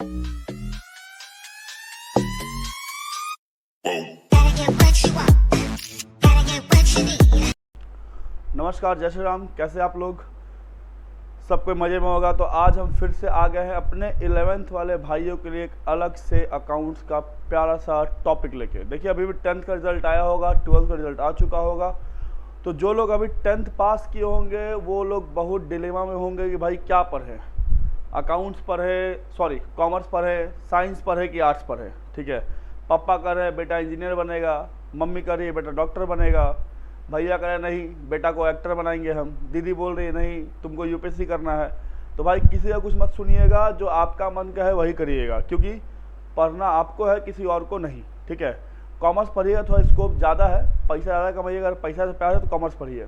नमस्कार, जय श्री राम। कैसे आप लोग? सब कोई मज़े में होगा। तो आज हम फिर से आ गए हैं अपने 11th वाले भाइयों के लिए एक अलग से अकाउंट्स का प्यारा सा टॉपिक लेके। देखिए, अभी भी 10th का रिजल्ट आया होगा, 12th का रिजल्ट आ चुका होगा। तो जो लोग अभी 10th पास किए होंगे वो लोग बहुत डिलेमा में होंगे कि भाई क्या पढ़े, अकाउंट्स पढ़े, सॉरी कॉमर्स पढ़े, साइंस पढ़े कि आर्ट्स पढ़े। ठीक है, पापा कह रहे हैं बेटा इंजीनियर बनेगा, मम्मी कह रही है बेटा डॉक्टर बनेगा, भैया कह रहे नहीं बेटा को एक्टर बनाएंगे हम, दीदी बोल रही है नहीं तुमको यूपीएससी करना है। तो भाई किसी का कुछ मत सुनिएगा, जो आपका मन का है वही करिएगा, क्योंकि पढ़ना आपको है, किसी और को नहीं। ठीक है, कॉमर्स पढ़िएगा, थोड़ा स्कोप ज़्यादा है, पैसा ज़्यादा कमाइएगा। अगर पैसा से प्यार है तो कॉमर्स पढ़िए।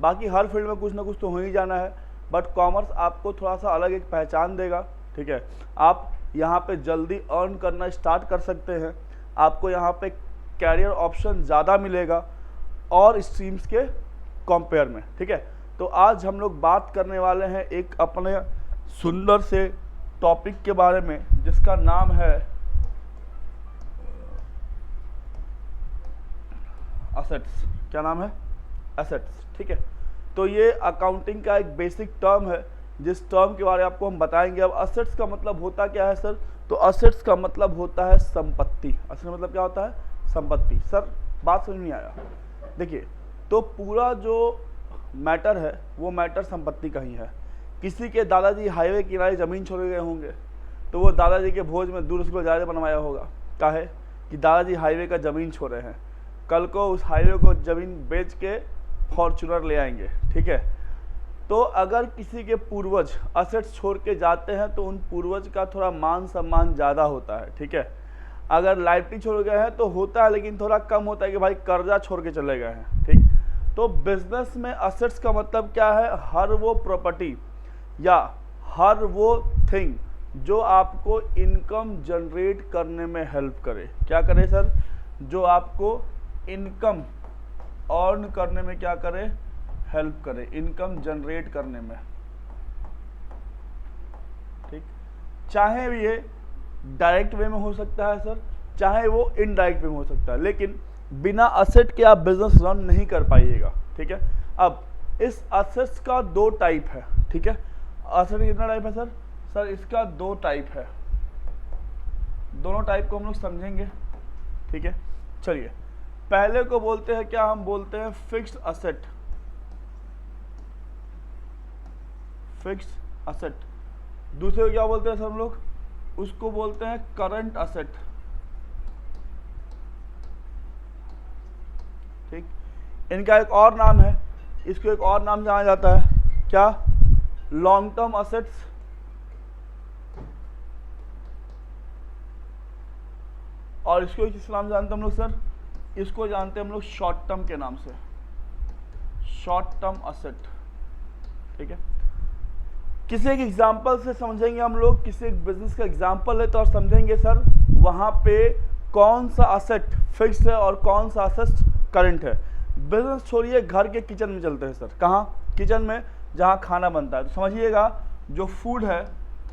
बाकी हर फील्ड में कुछ ना कुछ तो हो ही जाना है, बट कॉमर्स आपको थोड़ा सा अलग एक पहचान देगा। ठीक है, आप यहाँ पे जल्दी अर्न करना स्टार्ट कर सकते हैं, आपको यहाँ पे कैरियर ऑप्शन ज़्यादा मिलेगा और स्ट्रीम्स के कंपेयर में। ठीक है, तो आज हम लोग बात करने वाले हैं एक अपने सुंदर से टॉपिक के बारे में जिसका नाम है असेट्स। क्या नाम है? एसेट्स। ठीक है, तो ये अकाउंटिंग का एक बेसिक टर्म है जिस टर्म के बारे में आपको हम बताएंगे। अब असेट्स का मतलब होता क्या है सर? तो असेट्स का मतलब होता है संपत्ति। असेट्स मतलब क्या होता है? संपत्ति। सर बात समझ नहीं आया। देखिए, तो पूरा जो मैटर है वो मैटर संपत्ति का ही है। किसी के दादाजी हाईवे किनारे ज़मीन छोड़ गए होंगे तो वो दादाजी के भोज में दूर उसको ज़्यादा बनवाया होगा। क्या है कि दादाजी हाईवे का ज़मीन छोड़े हैं, कल को उस हाईवे को ज़मीन बेच के फॉर्चूनर ले आएंगे। ठीक है, तो अगर किसी के पूर्वज असेट्स छोड़ के जाते हैं तो उन पूर्वज का थोड़ा मान सम्मान ज़्यादा होता है। ठीक है, अगर लाइबिलिटी छोड़ गए हैं तो होता है, लेकिन थोड़ा कम होता है कि भाई कर्जा छोड़ के चले गए हैं। ठीक, तो बिजनेस में असेट्स का मतलब क्या है? हर वो प्रॉपर्टी या हर वो थिंग जो आपको इनकम जनरेट करने में हेल्प करे। क्या करे सर? जो आपको इनकम अर्न करने में क्या करे? हेल्प करे, इनकम जनरेट करने में। ठीक, चाहे ये डायरेक्ट वे में हो सकता है सर, चाहे वो इनडायरेक्ट वे में हो सकता है, लेकिन बिना असेट के आप बिजनेस रन नहीं कर पाइएगा। ठीक है, अब इस असेट्स का दो टाइप है। ठीक है, असेट कितना टाइप है सर? सर इसका दो टाइप है, दोनों टाइप को हम लोग समझेंगे। ठीक है, चलिए पहले को बोलते हैं क्या? हम बोलते हैं फिक्स्ड असेट। Fixed asset. दूसरे को क्या बोलते हैं सर हम लोग? उसको बोलते हैं करंट असेट। ठीक, इनका एक और नाम है, इसको एक और नाम जाना जाता है, क्या? लॉन्ग टर्म असेट्स और इसको किस नाम से जानते हैं हम लोग सर? इसको जानते हैं हम लोग शॉर्ट टर्म के नाम से, शॉर्ट टर्म असेट। ठीक है, किसी एक एग्जाम्पल से समझेंगे हम लोग, किसी एक बिजनेस का एग्जाम्पल है तो और समझेंगे सर वहाँ पे कौन सा असेट फिक्स्ड है और कौन सा असेट करंट है। बिजनेस छोड़िए, घर के किचन में चलते हैं सर। कहाँ? किचन में, जहाँ खाना बनता है। तो समझिएगा, जो फूड है,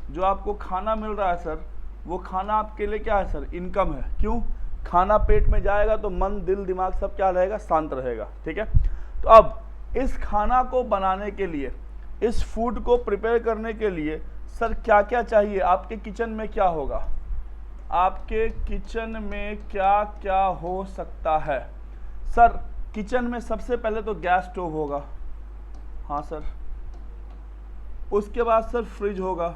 जो आपको खाना मिल रहा है सर, वो खाना आपके लिए क्या है सर? इनकम है। क्यों? खाना पेट में जाएगा तो मन, दिल, दिमाग सब क्या रहेगा? शांत रहेगा। ठीक है, तो अब इस खाना को बनाने के लिए, इस फूड को प्रिपेयर करने के लिए सर क्या क्या चाहिए? आपके किचन में क्या होगा? आपके किचन में क्या क्या हो सकता है? सर किचन में सबसे पहले तो गैस स्टोव होगा। हाँ सर, उसके बाद सर फ्रिज होगा।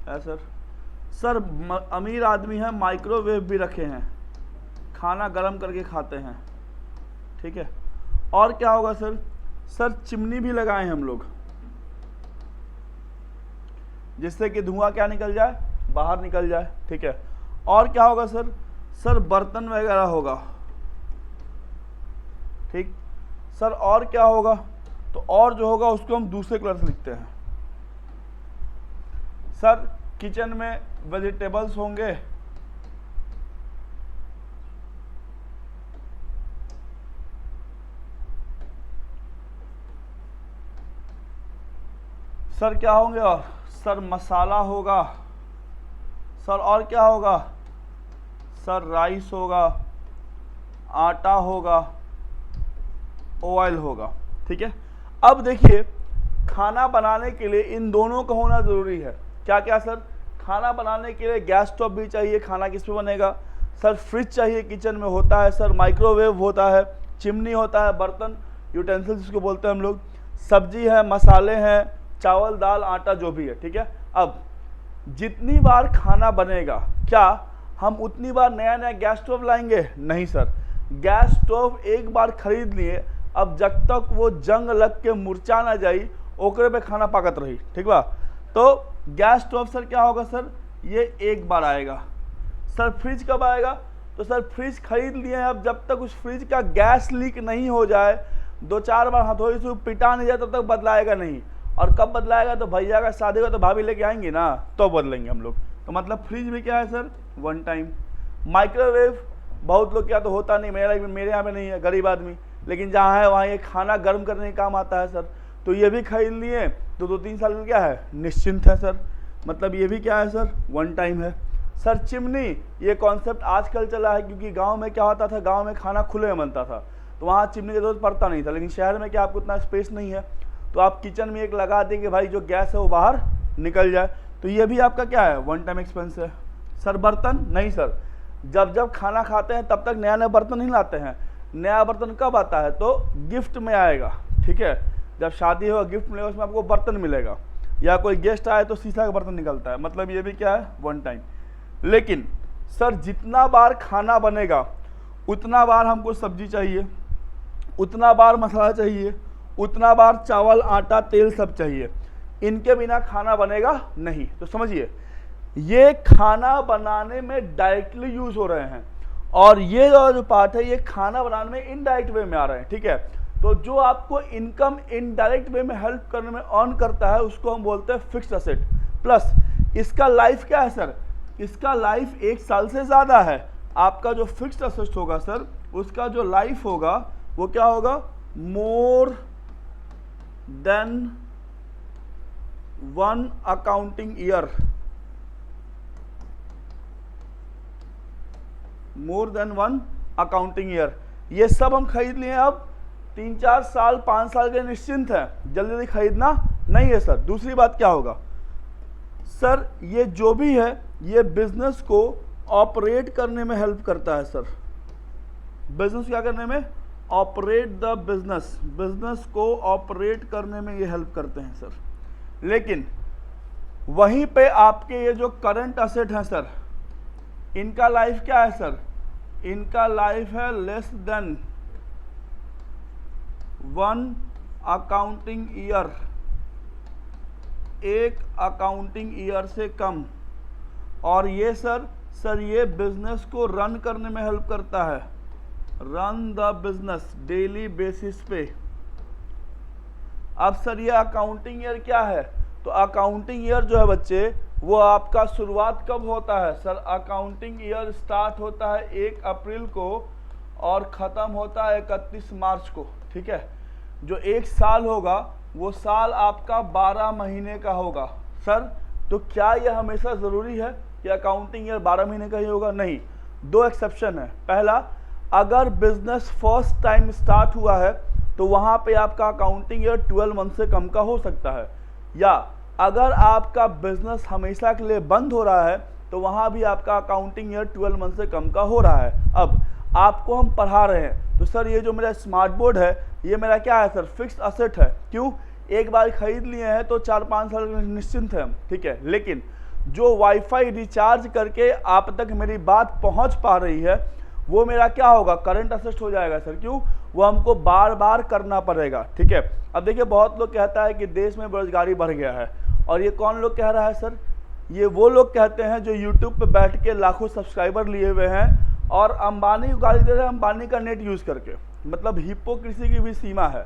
है सर। सर अमीर आदमी है, माइक्रोवेव भी रखे हैं, खाना गर्म करके खाते हैं। ठीक है, और क्या होगा सर? सर चिमनी भी लगाए हैं हम लोग, जिससे कि धुआं क्या निकल जाए? बाहर निकल जाए। ठीक है, और क्या होगा सर? सर बर्तन वगैरह होगा। ठीक सर, और क्या होगा? तो और जो होगा उसको हम दूसरे कलर से लिखते हैं। सर किचन में वेजिटेबल्स होंगे, सर क्या होंगे? और सर मसाला होगा, सर और क्या होगा सर? राइस होगा, आटा होगा, ऑयल होगा। ठीक है, अब देखिए खाना बनाने के लिए इन दोनों का होना ज़रूरी है। क्या क्या सर? खाना बनाने के लिए गैस स्टोव भी चाहिए, खाना किस पे बनेगा सर? फ्रिज चाहिए, किचन में होता है सर, माइक्रोवेव होता है, चिमनी होता है, बर्तन यूटेंसिल्स जिसको बोलते हैं हम लोग, सब्जी है, मसाले हैं, चावल दाल आटा जो भी है। ठीक है, अब जितनी बार खाना बनेगा क्या हम उतनी बार नया नया गैस स्टोव लाएंगे? नहीं सर, गैस स्टोव एक बार खरीद लिए, अब जब तक वो जंग लग के मुरझा ना जाई ओकरे पे खाना पाकत रही। ठीक बा, तो गैस स्टोव सर क्या होगा सर? ये एक बार आएगा। सर फ्रिज कब आएगा? तो सर फ्रिज खरीद लिए हैं, अब जब तक उस फ्रिज का गैस लीक नहीं हो जाए, 2-4 बार हथौड़ी से पिटा नहीं जाए तब तक बदलाएगा नहीं। और कब बदलाएगा? तो भैया का शादी का तो भाभी लेके आएंगे ना, तो बदलेंगे हम लोग। तो मतलब फ्रिज भी क्या है सर? One time. माइक्रोवेव बहुत लोग क्या तो होता नहीं, मेरे यहाँ पे नहीं है, गरीब आदमी, लेकिन जहाँ है वहाँ ये खाना गर्म करने का काम आता है सर। तो ये भी खरीद लिए तो 2-3 साल में क्या है? निश्चिंत है सर। मतलब ये भी क्या है सर? वन टाइम है। सर चिमनी, ये कॉन्सेप्ट आजकल चला है, क्योंकि गांव में क्या होता था, गांव में खाना खुले में बनता था तो वहाँ चिमनी की जरूरत पड़ता नहीं था, लेकिन शहर में क्या आपको उतना स्पेस नहीं है, तो आप किचन में एक लगा देंगे भाई, जो गैस है वो बाहर निकल जाए। तो ये भी आपका क्या है? वन टाइम एक्सपेंस है। सर बर्तन, नहीं सर, जब जब खाना खाते हैं तब तक नया नया बर्तन नहीं लाते हैं। नया बर्तन कब आता है? तो गिफ्ट में आएगा। ठीक है, जब शादी होगा गिफ्ट मिलेगा, उसमें आपको बर्तन मिलेगा, या कोई गेस्ट आए तो शीशा का बर्तन निकलता है। मतलब ये भी क्या है? One time. लेकिन सर जितना बार खाना बनेगा उतना बार हमको सब्जी चाहिए, उतना बार मसाला चाहिए, उतना बार चावल आटा तेल सब चाहिए। इनके बिना खाना बनेगा नहीं। तो समझिए ये खाना बनाने में डायरेक्टली यूज हो रहे हैं, और ये जो पार्ट है ये खाना बनाने में इनडायरेक्ट वे में आ रहे हैं। ठीक है, तो जो आपको इनकम इनडायरेक्ट वे में हेल्प करने में अर्न करता है उसको हम बोलते हैं फिक्स्ड एसेट। प्लस इसका लाइफ क्या है सर? इसका लाइफ 1 साल से ज़्यादा है। आपका जो फिक्स्ड एसेट होगा सर, उसका जो लाइफ होगा वो क्या होगा? More than 1 accounting year. More than 1 accounting year. ये सब हम खरीद लिए, अब 3-4 साल 5 साल के निश्चिंत है, जल्दी जल्दी खरीदना नहीं है सर। दूसरी बात क्या होगा सर? ये जो भी है ये बिजनेस को ऑपरेट करने में हेल्प करता है सर। बिजनेस क्या करने में? ऑपरेट द बिजनेस, बिजनेस को ऑपरेट करने में ये हेल्प करते हैं सर। लेकिन वहीं पे आपके ये जो करंट एसेट हैं सर, इनका लाइफ क्या है सर? इनका लाइफ है less than 1 accounting year, 1 accounting year से कम। और ये सर ये बिजनेस को रन करने में हेल्प करता है, run the business daily basis पे। अब सर ये अकाउंटिंग ईयर क्या है? तो अकाउंटिंग ईयर जो है बच्चे वो आपका शुरुआत कब होता है सर? अकाउंटिंग ईयर स्टार्ट होता है 1 अप्रैल को और ख़त्म होता है 31 मार्च को। ठीक है, जो 1 साल होगा वो साल आपका 12 महीने का होगा सर। तो क्या यह हमेशा ज़रूरी है कि अकाउंटिंग ईयर 12 महीने का ही होगा? नहीं, 2 एक्सेप्शन है। पहला, अगर बिजनेस फर्स्ट टाइम स्टार्ट हुआ है तो वहाँ पे आपका अकाउंटिंग ईयर 12 मंथ से कम का हो सकता है, या अगर आपका बिजनेस हमेशा के लिए बंद हो रहा है तो वहाँ भी आपका अकाउंटिंग ईयर 12 मंथ से कम का हो रहा है। अब आपको हम पढ़ा रहे हैं तो सर ये जो मेरा स्मार्ट बोर्ड है ये मेरा क्या है सर? फिक्स्ड एसेट है। क्यों? एक बार खरीद लिए हैं तो 4-5 साल निश्चिंत है। ठीक है, लेकिन जो वाईफाई रिचार्ज करके आप तक मेरी बात पहुंच पा रही है वो मेरा क्या होगा? करंट एसेट हो जाएगा सर। क्यों? वो हमको बार बार करना पड़ेगा। ठीक है, अब देखिए बहुत लोग कहता है कि देश में बेरोजगारी बढ़ गया है, और ये कौन लोग कह रहा है सर? ये वो लोग कहते हैं जो यूट्यूब पे बैठ के लाखों सब्सक्राइबर लिए हुए हैं और अंबानी को गाली दे रहे हैं अंबानी का नेट यूज़ करके। मतलब हिपोक्रेसी की भी सीमा है।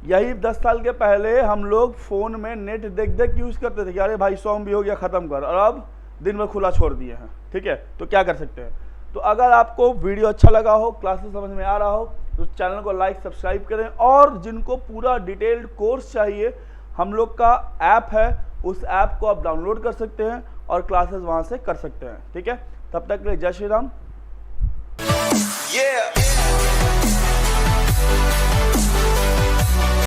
यही 10 साल के पहले हम लोग फ़ोन में नेट देख देख यूज़ करते थे कि अरे भाई 100 MB हो गया ख़त्म कर, और अब दिन भर खुला छोड़ दिए हैं। ठीक है, तो क्या कर सकते हैं? तो अगर आपको वीडियो अच्छा लगा हो, क्लासेस समझ में आ रहा हो, तो चैनल को लाइक सब्सक्राइब करें। और जिनको पूरा डिटेल्ड कोर्स चाहिए, हम लोग का ऐप है, उस ऐप को आप डाउनलोड कर सकते हैं। और क्लासेस वहाँ से कर सकते हैं। ठीक है, तब तक के लिए जय श्री राम।